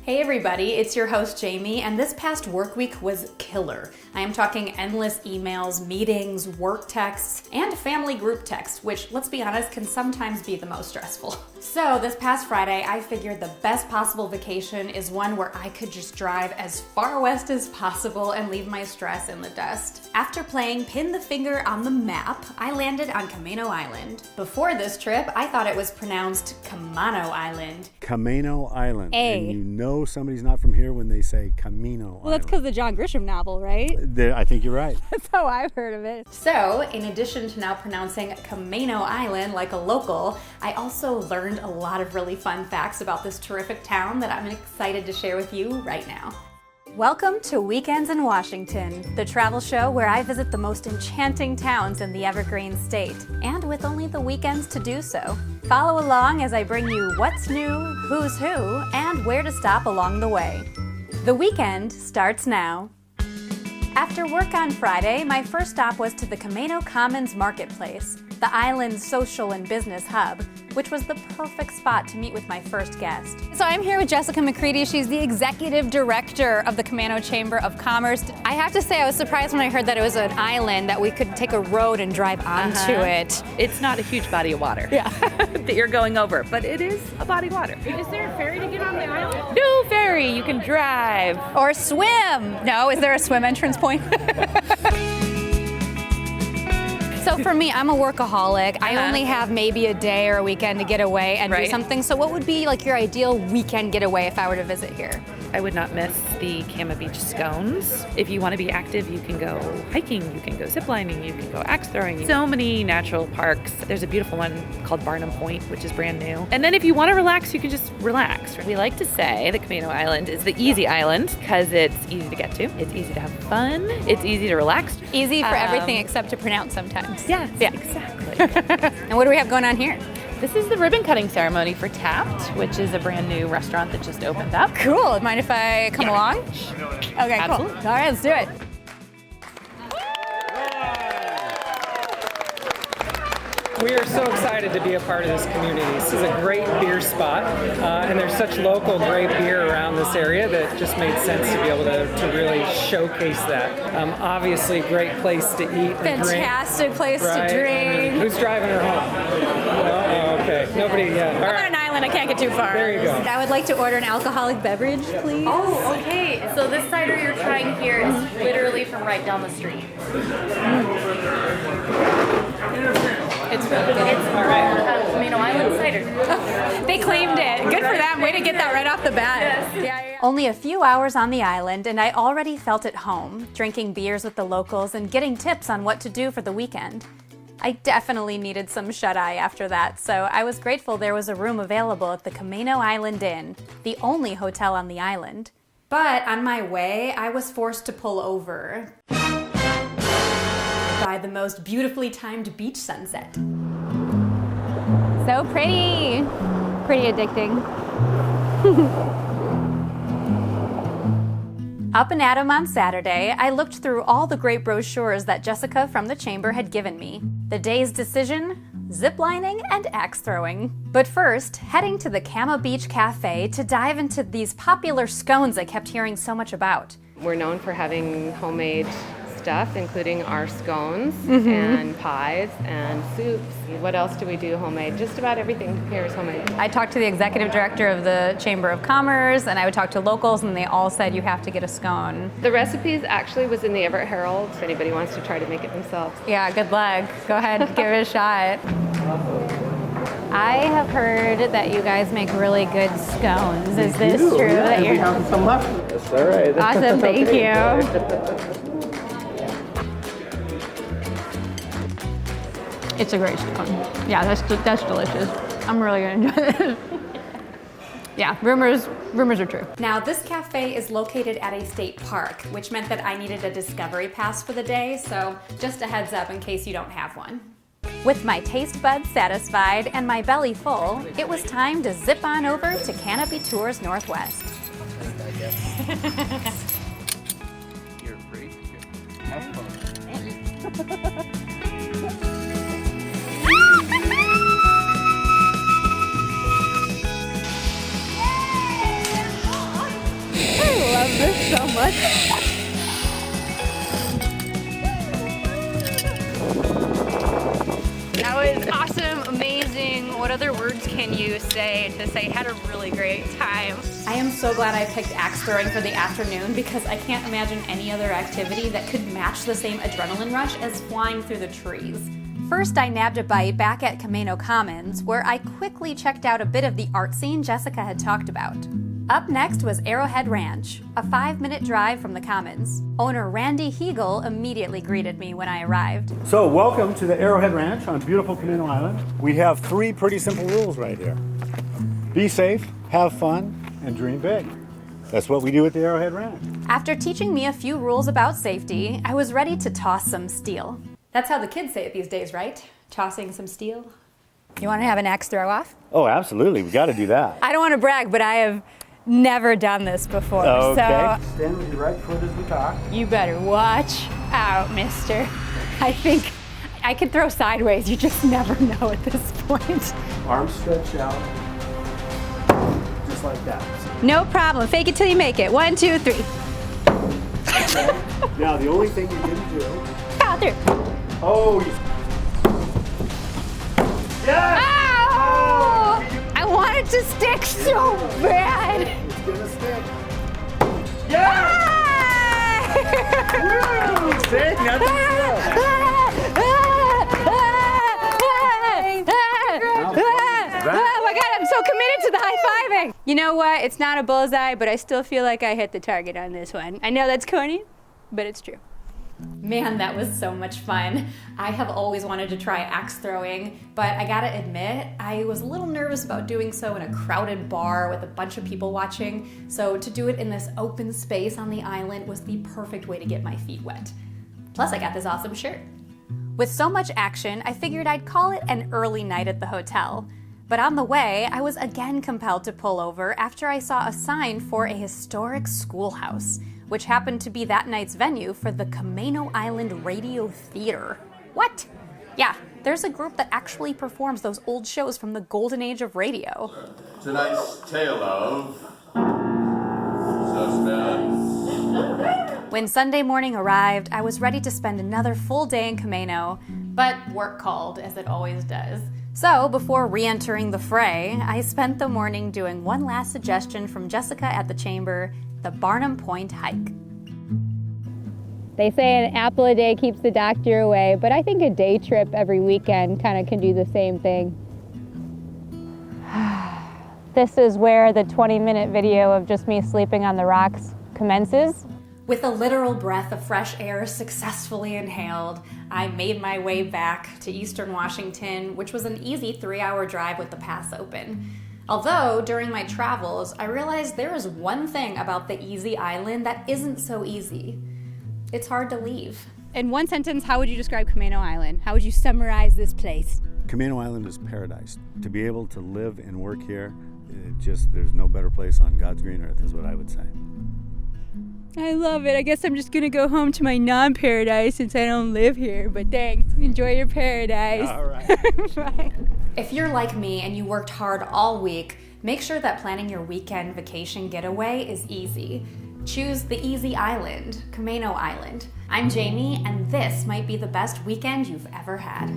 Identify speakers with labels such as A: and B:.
A: Hey everybody, it's your host Jamie, and this past work week was killer. I am talking endless emails, meetings, work texts, and family group texts, which, let's be honest, can sometimes be the most stressful. So this past Friday, I figured the best possible vacation is one where I could just drive as far west as possible and leave my stress in the dust. After playing pin the finger on the map, I landed on Camano Island. Before this trip, I thought it was pronounced Camano Island.
B: Camano Island.
C: A.
B: And you know somebody's not from here when they say Camino Island.
C: Well, that's because of the John Grisham novel, right?
B: I think you're right.
C: That's how I've heard of it.
A: So, in addition to now pronouncing Camano Island like a local, I also learned a lot of really fun facts about this terrific town that I'm excited to share with you right now. Welcome to Weekends in Washington, the travel show where I visit the most enchanting towns in the Evergreen State, and with only the weekends to do so. Follow along as I bring you what's new, who's who, and where to stop along the way. The weekend starts now. After work on Friday, my first stop was to the Camano Commons Marketplace, the island's social and business hub, which was the perfect spot to meet with my first guest. So I'm here with Jessica McCready. She's the executive director of the Camano Chamber of Commerce. I have to say I was surprised when I heard that it was an island, that we could take a road and drive onto it.
D: It's not a huge body of water that you're going over, but it is a body of water.
E: Is there a ferry to get on the island?
D: No ferry, you can drive.
A: Or swim. No, is there a swim entrance point? So for me, I'm a workaholic. I only have maybe a day or a weekend to get away and do something. So what would be like your ideal weekend getaway if I were to visit here?
D: I would not miss the CAMA beach scones. If you want to be active, you can go hiking, you can go ziplining, you can go axe throwing. So many natural parks. There's a beautiful one called Barnum Point, which is brand new. And then if you want to relax, you can just relax. We like to say that Camano Island is the easy island because it's easy to get to, it's easy to have fun, it's easy to relax.
A: Easy for everything except to pronounce sometimes.
D: Yes, exactly.
A: And what do we have going on here?
D: This is the ribbon cutting ceremony for Tapped, which is a brand new restaurant that just opened up.
A: Cool. Mind if I come along? Okay,
D: Absolutely.
A: Cool. All right, let's do it.
F: We are so excited to be a part of this community. This is a great beer spot, and there's such local great beer around this area that just made sense to be able to really showcase that. Obviously, great place to eat and
A: Fantastic place
F: drink.
A: to drink.
F: Who's driving her home? Oh, okay. Nobody yet. All
A: I'm
F: right.
A: on an island, I can't get too far.
F: There you go.
A: I would like to order an alcoholic beverage, please.
G: Oh, okay. So this cider you're trying here is literally from right down the street.
A: It's really good.
G: It's Camano Island cider.
A: They claimed it. Good for them. Way to get that right off the bat.
G: Yes.
A: Yeah. Only a few hours on the island, and I already felt at home, drinking beers with the locals and getting tips on what to do for the weekend. I definitely needed some shut-eye after that, so I was grateful there was a room available at the Camano Island Inn, the only hotel on the island. But on my way, I was forced to pull over by the most beautifully timed beach sunset.
C: So pretty. Pretty addicting.
A: Up and at 'em on Saturday, I looked through all the great brochures that Jessica from the Chamber had given me. The day's decision, ziplining and axe throwing. But first, heading to the CAMA Beach Cafe to dive into these popular scones I kept hearing so much about.
H: We're known for having homemade stuff, including our scones and pies and soups. What else do we do homemade? Just about everything here is homemade.
A: I talked to the executive director of the Chamber of Commerce, and I would talk to locals, and they all said you have to get a scone.
H: The recipes actually was in the Everett Herald if anybody wants to try to make it themselves.
A: Yeah, good luck. Go ahead, give it a shot. I have heard that you guys make really good scones. Is this true?
I: Yeah,
A: That
I: we
A: you're
I: have some left. That's all right.
A: awesome? Thank you. It's a great scone. Yeah, that's delicious. I'm really gonna enjoy this. Yeah, rumors are true. Now, this cafe is located at a state park, which meant that I needed a discovery pass for the day, so just a heads up in case you don't have one. With my taste buds satisfied and my belly full, it was time to zip on over to Canopy Tours Northwest.
I: You're free. Have fun.
C: so much. That was awesome, amazing. What other words can you say to say had a really great time?
A: I am so glad I picked axe throwing for the afternoon because I can't imagine any other activity that could match the same adrenaline rush as flying through the trees. First, I nabbed a bite back at Camano Commons, where I quickly checked out a bit of the art scene Jessica had talked about. Up next was Arrowhead Ranch, a 5-minute drive from the Commons. Owner Randy HEAGLE immediately greeted me when I arrived.
B: So welcome to the Arrowhead Ranch on beautiful Camano Island. We have 3 pretty simple rules right here. Be safe, have fun, and dream big. That's what we do at the Arrowhead Ranch.
A: After teaching me a few rules about safety, I was ready to toss some steel. That's how the kids say it these days, right? Tossing some steel.
C: You want to have an axe throw off?
B: Oh, absolutely. We got to do that.
C: I don't want to brag, but I have never done this before.
B: Okay.
C: So
B: Stand with your right foot as we talk.
C: you better watch out, mister. I think I could throw sideways. You just never know at this point.
B: Arms stretched out. Just like that.
C: No problem. Fake it till you make it. 1, 2, 3.
B: Now, the only thing you didn't do.
C: Pow through.
B: Oh, you. Yeah!
C: Ow! I want it to stick so bad.
B: It's gonna stick. Yeah! Woo! See? Nothing
C: Oh my God, I'm so committed to the high-fiving. You know what? It's not a bullseye, but I still feel like I hit the target on this one. I know that's corny, but it's true.
A: Man, that was so much fun. I have always wanted to try axe throwing, but I gotta admit, I was a little nervous about doing so in a crowded bar with a bunch of people watching, so to do it in this open space on the island was the perfect way to get my feet wet. Plus, I got this awesome shirt. With so much action, I figured I'd call it an early night at the hotel. But on the way, I was again compelled to pull over after I saw a sign for a historic schoolhouse, which happened to be that night's venue for the Camano Island Radio Theater. What? Yeah, there's a group that actually performs those old shows from the golden age of radio.
J: Tonight's tale of suspense.
A: When Sunday morning arrived, I was ready to spend another full day in Camano, but work called, as it always does. So, before re-entering the fray, I spent the morning doing one last suggestion from Jessica at the chamber, the Barnum Point hike.
C: They say an apple a day keeps the doctor away, but I think a day trip every weekend kind of can do the same thing. This is where the 20-minute video of just me sleeping on the rocks commences.
A: With a literal breath of fresh air successfully inhaled, I made my way back to Eastern Washington, which was an easy 3-hour drive with the pass open. Although, during my travels, I realized there is one thing about the easy island that isn't so easy. It's hard to leave.
C: In one sentence, how would you describe Camano Island? How would you summarize this place?
B: Camano Island is paradise. To be able to live and work here, there's no better place on God's green earth, is what I would say.
C: I love it. I guess I'm just gonna go home to my non-paradise since I don't live here, but thanks. Enjoy your paradise.
B: All right.
C: Bye.
A: If you're like me and you worked hard all week, make sure that planning your weekend vacation getaway is easy. Choose the easy island, Camano Island. I'm Jamie, and this might be the best weekend you've ever had.